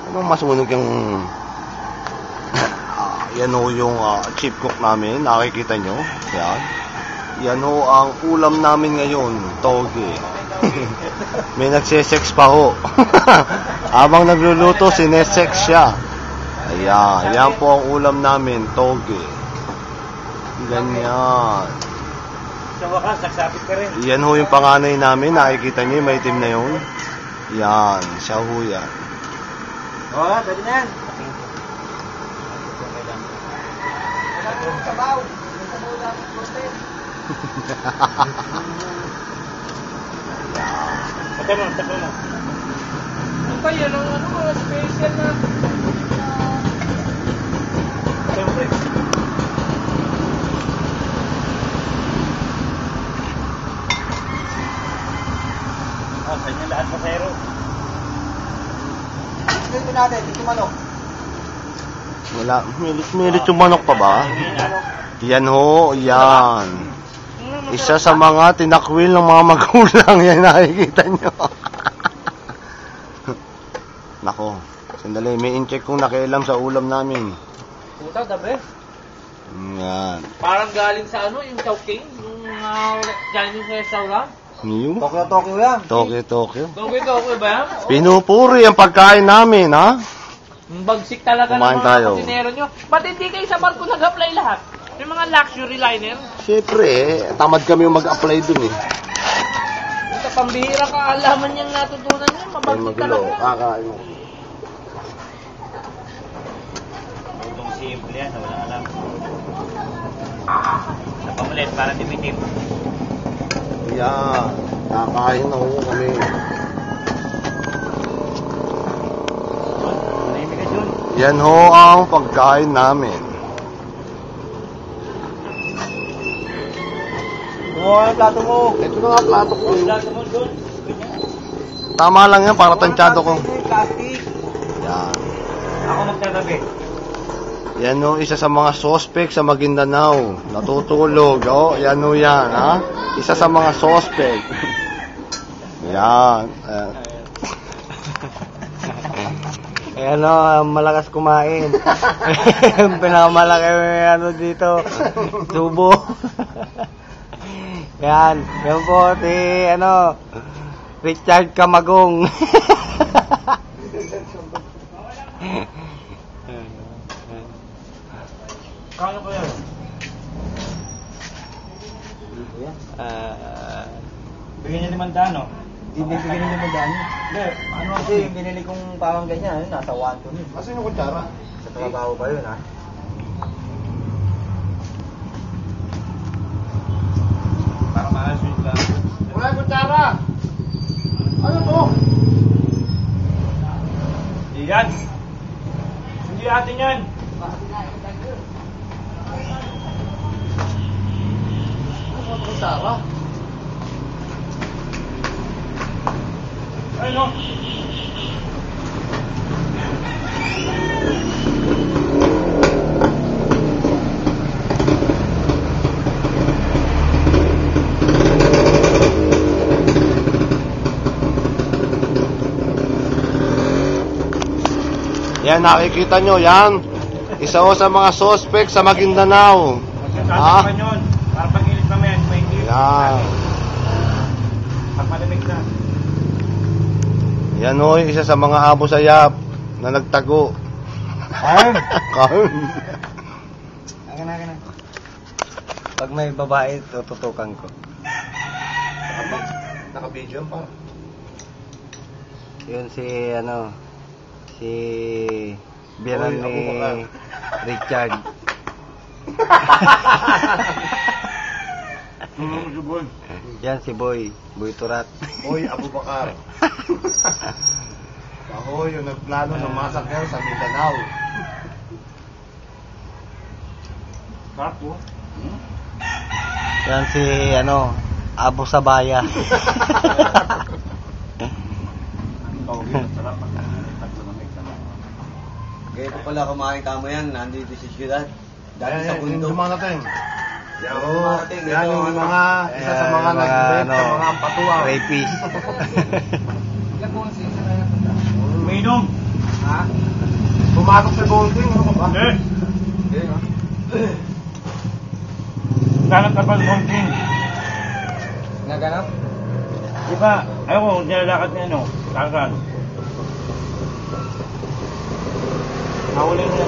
Anong masunog yung yan ho yung chief cook namin, nakikita nyo yan. Yan ho ang ulam namin ngayon, toge. May nagsisex pa ho. Habang nagluluto, sinesex siya. Ayan, yan po ang ulam namin, toge. Ganyan. Sa wakas, nagsapit ka rin. Yan ho yung panganay namin, nakikita nyo yung maitim na yun. Yan, siya ho yan. Oo, pwede na yan. Sabaw. Sabaw lang ang content. Taka mo. Ano ba yun? Ano mga special na? Siyempre. Saan yung lahat sa zero? Dito natin, dito manok. Wala, milit yung manok pa ba? Yan ho, yan. Isa sa mga tinakwil ng mga magulang, yan nakikita nyo. Nako, sandali, may in-check kung nakialam sa ulam namin. Puta, the best. Yan. Parang galing sa ano, yung Chowking, yung Chinese restaurant. New? Tokyo yan. Tokyo. Tokyo ba yan? Pinupuri ang pagkain namin, ha? Bagsik talaga kumain ng mga tayo. kusinero nyo. Ba't hindi kayo sa barko nag-apply lahat? Yung mga luxury liner. Siyempre, tamad kami yung mag-apply dun eh. Ito, pambihira ka, alaman niyang natutunan niya. Mabagsik talaga. Kakain mo. Itong simple yan, wala alam. Sa pamulit, para timitim. Yan, kakain na ho kami. Yan ho ang pagkain namin. Kumuha ang plato mo. Ito na nga plato ko. Plato mo doon. Tama lang yan, para tansyado ko. Plastic. Yan. Ako magtatabi. Yan ho, isa sa mga suspect sa Maguindanao. Natutulog. Oh, yan ho yan, ha? Isa sa mga suspect. Yan. Ano, malakas kumain. Pinakamalaki ano dito, tubo. Yan po si ano, Richard Camagong. Kano ko yan? Bigyan niya 5 no? Bibigyan niyo mo daan. Hindi, ano Kasi yung binili kong parang ganyan, nasa 1 to 1. Asan yung kutsara? Sa trabaho pa yun, ha? para maalas yung lang. Wala yung kutsara! Ano to? Hindi yan. Hindi atin yan. Ano yung kutsara? Ano? Yan, nakikita nyo, yan. Isa ho sa mga suspect sa Maguindanao. Magsasabi pa yun. Para pag-ilit naman, may hindi. Yan. Pag malamig na. Yan ho, isa sa mga abo sayap na nagtago. Ayun! Kaun. Akin. Pag may babae, tututukan ko. Naka-video pa. Yun si, ano, si biyanan Oy, ni ako baka. Richard. Yan si Boy Turat. Hoy, Abubakar. Ako yung nagplano ng masakyan sa Mindanao. Sarap po. Yan si, ano, Abo Sabaya. Kaya ito pala kumain ka mo yan, nandito sa syudad. Dati sa Yung bundok. dumarating. Yan yung mga, isa sa mga nagbenta, mga patuwa. Rapist. May inom. Ha? Pumasok sa Golding, ano ka ba? Hindi. Ganap ka ba ng Golding? Naganap? Diba, ayoko, nilalakad niya, no? Kagan. Nahuli niya.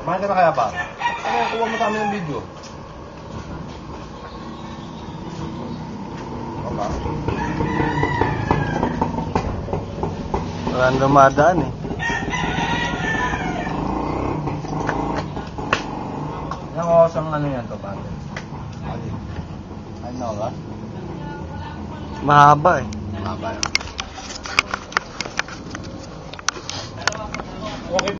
Kumain ka na kaya pa? Kuha mo sa amin yung video. Okay. Walang dumadaan eh. Yung oras ang ano yan to, pare? Ano ba? Mahaba eh. Mabaya. Okay.